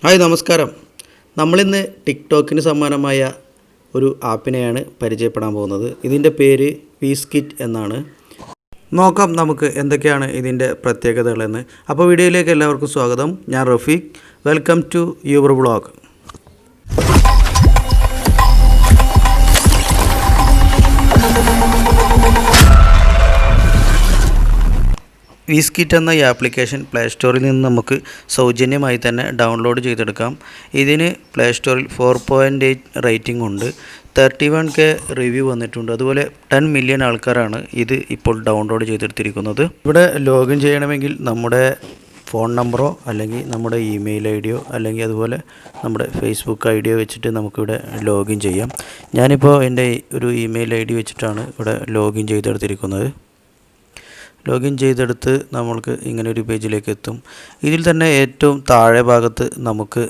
Hi നമസ്കാരം. നമ്മളിന്ന് ടിക്ടോക്കിന് സമാനമായ ഒരു ആപ്പിനെയാണ് പരിചയപ്പെടാൻ പോകുന്നത്. ഇതിൻ്റെ പേര് vskit എന്നാണ്. നോക്കാം നമുക്ക് എന്തൊക്കെയാണ് ഇതിൻ്റെ പ്രത്യേകതകളെന്ന്. അപ്പോൾ വീഡിയോയിലേക്ക് എല്ലാവർക്കും സ്വാഗതം. ഞാൻ Rafeeq. Welcome to your vlog. vskit എന്ന ഈ ആപ്ലിക്കേഷൻ പ്ലേ സ്റ്റോറിൽ നിന്ന് നമുക്ക് സൗജന്യമായി തന്നെ ഡൗൺലോഡ് ചെയ്തെടുക്കാം. ഇതിന് പ്ലേ സ്റ്റോറിൽ 4.8 റേറ്റിംഗ് ഉണ്ട്. 31K റിവ്യൂ വന്നിട്ടുണ്ട്. അതുപോലെ 10 മില്യൺ ആൾക്കാരാണ് ഇത് ഇപ്പോൾ ഡൗൺലോഡ് ചെയ്തെടുത്തിരിക്കുന്നത്. ഇവിടെ ലോഗിൻ ചെയ്യണമെങ്കിൽ നമ്മുടെ ഫോൺ നമ്പറോ അല്ലെങ്കിൽ നമ്മുടെ ഇമെയിൽ ഐഡിയോ അല്ലെങ്കിൽ അതുപോലെ നമ്മുടെ ഫേസ്ബുക്ക് ഐഡിയോ വെച്ചിട്ട് നമുക്കിവിടെ ലോഗിൻ ചെയ്യാം. ഞാനിപ്പോൾ എൻ്റെ ഒരു ഇമെയിൽ ഐ ഡി വെച്ചിട്ടാണ് ഇവിടെ ലോഗിൻ ചെയ്തെടുത്തിരിക്കുന്നത്. ലോഗിൻ ചെയ്തെടുത്ത് നമ്മൾക്ക് ഇങ്ങനെ ഒരു പേജിലേക്ക് എത്തും. ഇതിൽ തന്നെ ഏറ്റവും താഴെ ഭാഗത്ത് നമുക്ക്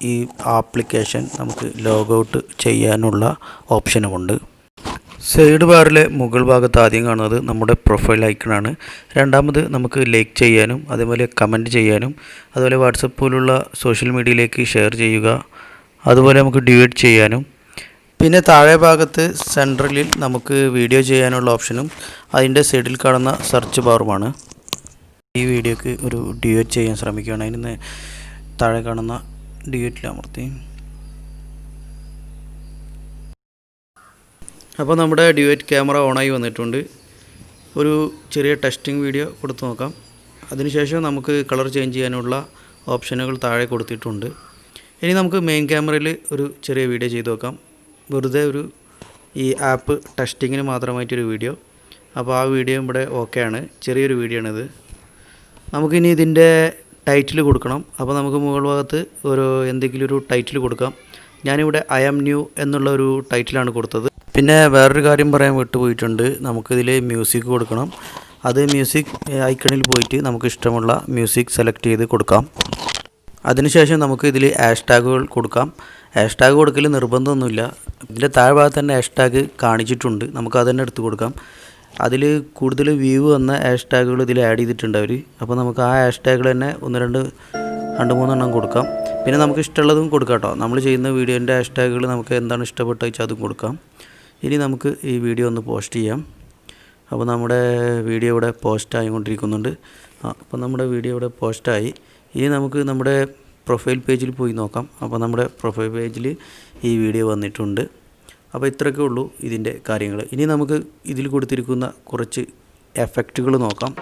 ഈ ആപ്ലിക്കേഷൻ നമുക്ക് ലോഗൗട്ട് ചെയ്യാനുള്ള ഓപ്ഷനുമുണ്ട്. സൈഡ് ബാറിലെ മുകൾ ഭാഗത്ത് ആദ്യം കാണുന്നത് നമ്മുടെ പ്രൊഫൈൽ ഐക്കണാണ്. രണ്ടാമത് നമുക്ക് ലൈക്ക് ചെയ്യാനും അതുപോലെ കമൻറ്റ് ചെയ്യാനും അതുപോലെ വാട്സപ്പ് പോലുള്ള സോഷ്യൽ മീഡിയയിലേക്ക് ഷെയർ ചെയ്യുക, അതുപോലെ നമുക്ക് ഡ്യൂറ്റ് ചെയ്യാനും, പിന്നെ താഴെ ഭാഗത്ത് സെൻട്രലിൽ നമുക്ക് വീഡിയോ ചെയ്യാനുള്ള ഓപ്ഷനും അതിൻ്റെ സൈഡിൽ കാണുന്ന സെർച്ച് ബാറുമാണ്. ഈ വീഡിയോക്ക് ഒരു ഡ്യൂറ്റ് ചെയ്യാൻ ശ്രമിക്കുകയാണ്. അതിന് താഴെ കാണുന്ന ഡ്യൂറ്റിൽ അമർത്തി. അപ്പോൾ നമ്മുടെ ഡ്യൂറ്റ് ക്യാമറ ഓണായി വന്നിട്ടുണ്ട്. ഒരു ചെറിയ ടെസ്റ്റിംഗ് വീഡിയോ കൊടുത്തു നോക്കാം. അതിനുശേഷം നമുക്ക് കളർ ചേഞ്ച് ചെയ്യാനുള്ള ഓപ്ഷനുകൾ താഴെ കൊടുത്തിട്ടുണ്ട്. ഇനി നമുക്ക് മെയിൻ ക്യാമറയിൽ ഒരു ചെറിയ വീഡിയോ ചെയ്ത് നോക്കാം. വെറുതെ ഒരു ഈ ആപ്പ് ടെസ്റ്റിങ്ങിന് മാത്രമായിട്ടൊരു വീഡിയോ. അപ്പോൾ ആ വീഡിയോ ഇവിടെ ഓക്കെയാണ്. ചെറിയൊരു വീഡിയോ ആണിത്. നമുക്കിനി ഇതിൻ്റെ ടൈറ്റിൽ കൊടുക്കണം. അപ്പോൾ നമുക്ക് മുകൾ ഭാഗത്ത് എന്തെങ്കിലും ഒരു ടൈറ്റിൽ കൊടുക്കാം. ഞാനിവിടെ ഐ ആം ന്യൂ എന്നുള്ള ഒരു ടൈറ്റിലാണ് കൊടുത്തത്. പിന്നെ വേറൊരു കാര്യം പറയാൻ വിട്ടുപോയിട്ടുണ്ട്. നമുക്കിതിൽ മ്യൂസിക് കൊടുക്കണം. അത് മ്യൂസിക് ഐക്കണിൽ പോയിട്ട് നമുക്ക് ഇഷ്ടമുള്ള മ്യൂസിക് സെലക്ട് ചെയ്ത് കൊടുക്കാം. അതിനുശേഷം നമുക്ക് ഇതിൽ ഹാഷ്ടാഗുകൾ കൊടുക്കാം. ഹാഷ്ടാഗ് കൊടുക്കൽ നിർബന്ധമൊന്നുമില്ല. ഇതിൻ്റെ താഴ്ഭാഗത്ത് തന്നെ ഹാഷ്ടാഗ് കാണിച്ചിട്ടുണ്ട്. നമുക്ക് അത് തന്നെ എടുത്ത് കൊടുക്കാം. അതിൽ കൂടുതൽ വ്യൂ വന്ന ഹാഷ്ടാഗുകൾ ഇതിൽ ആഡ് ചെയ്തിട്ടുണ്ട് അവർ. അപ്പോൾ നമുക്ക് ആ ഹാഷ്ടാഗുകൾ തന്നെ രണ്ട് മൂന്നെണ്ണം കൊടുക്കാം. പിന്നെ നമുക്ക് ഇഷ്ടമുള്ളതും കൊടുക്കാം കേട്ടോ. നമ്മൾ ചെയ്യുന്ന വീഡിയോൻ്റെ ഹാഷ്ടാഗുകൾ നമുക്ക് എന്താണ് ഇഷ്ടപ്പെട്ട വെച്ചാൽ അതും കൊടുക്കാം. ഇനി നമുക്ക് ഈ വീഡിയോ ഒന്ന് പോസ്റ്റ് ചെയ്യാം. അപ്പോൾ നമ്മുടെ വീഡിയോ ഇവിടെ പോസ്റ്റ് ആയിക്കൊണ്ടിരിക്കുന്നുണ്ട്. അപ്പോൾ നമ്മുടെ വീഡിയോ ഇവിടെ പോസ്റ്റായി. ഇനി നമുക്ക് നമ്മുടെ പ്രൊഫൈൽ പേജിൽ പോയി നോക്കാം. അപ്പോൾ നമ്മുടെ പ്രൊഫൈൽ പേജിൽ ഈ വീഡിയോ വന്നിട്ടുണ്ട്. അപ്പോൾ ഇത്രയൊക്കെ ഉള്ളൂ ഇതിൻ്റെ കാര്യങ്ങൾ. ഇനി നമുക്ക് ഇതിൽ കൊടുത്തിരിക്കുന്ന കുറച്ച് എഫക്റ്റുകൾ നോക്കാം.